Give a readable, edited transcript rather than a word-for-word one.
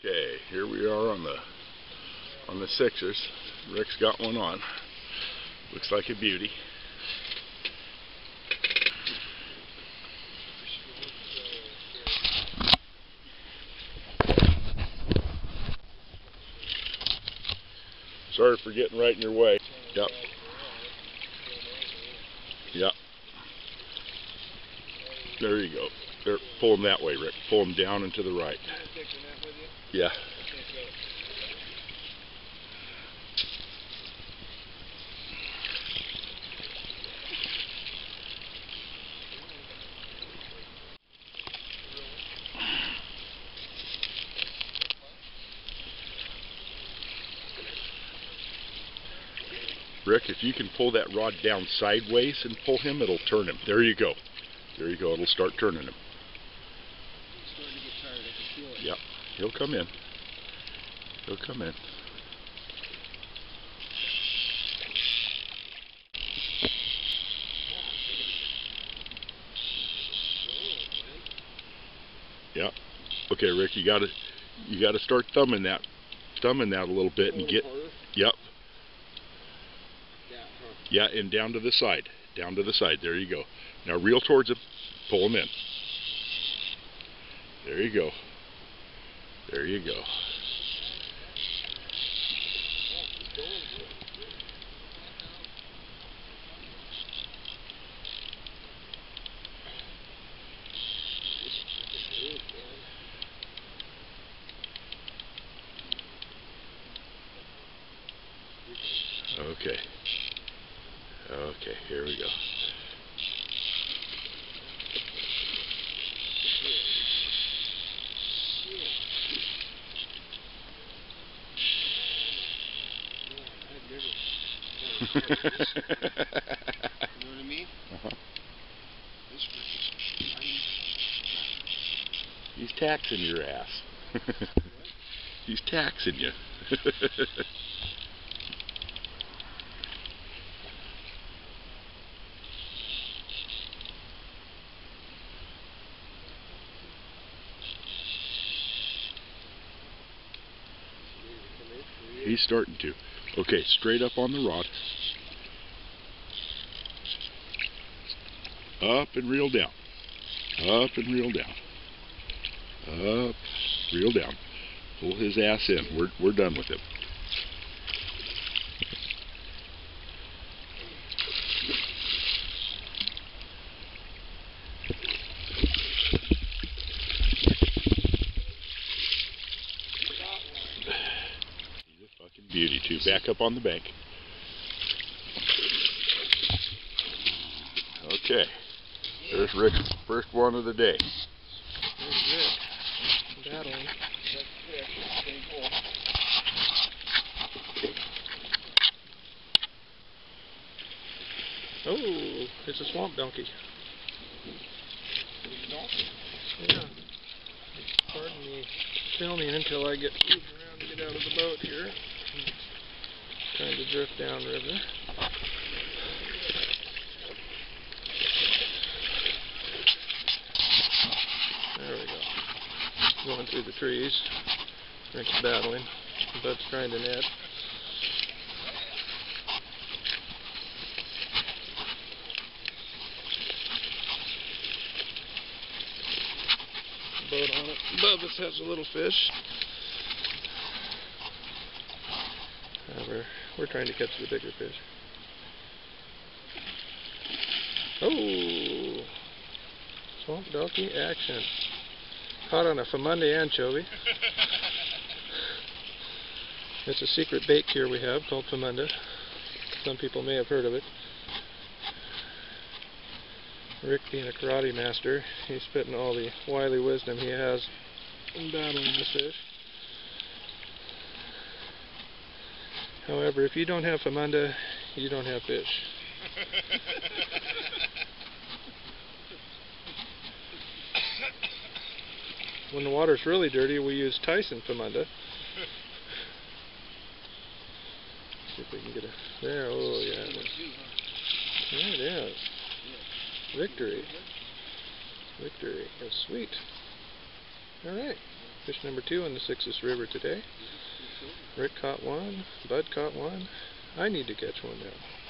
Okay, here we are on the sixers. Rick's got one on. Looks like a beauty. Sorry for getting right in your way. Yep. Yep. There you go. There, pull him that way, Rick. Pull him down and to the right. Yeah. Rick, if you can pull that rod down sideways and pull him, it'll turn him. There you go. There you go. It'll start turning him. He's starting to get tired. I can feel it. Yep. He'll come in. He'll come in. Yep. Okay, Rick, you gotta start thumbing that a little bit and get. Yep. Yeah, and down to the side. Down to the side. There you go. Now reel towards him. Pull him in. There you go. There you go. Okay. Okay, here we go. You know what I mean? Uh-huh. This He's taxing your ass. He's taxing you. He's starting to. Okay, straight up on the rod. Up and reel down. Up and reel down. Up, reel down. Pull his ass in. We're done with him. Beauty too. Back up on the bank. Okay. There's Rick's first one of the day. There's Rick. Battling. Oh, it's a swamp donkey. Yeah. Pardon me filming until I get moved around to get out of the boat here. Trying to drift downriver. There we go. Going through the trees. Rick's battling. Bud's trying to net. Boat on it. Above us has a little fish. We're trying to catch the bigger fish. Oh! Swamp donkey action. Caught on a Famunda anchovy. It's a secret bait here we have called Famunda. Some people may have heard of it. Rick, being a karate master, he's spitting all the wily wisdom he has in battling this fish. However, if you don't have Famunda, you don't have fish. When the water's really dirty, we use Tyson Famunda. See if we can get a... There, oh yeah. There it is. Victory. Victory is sweet. Alright. Fish number 2 on the Sixes River today. Rick caught one. Bud caught one. I need to catch one now.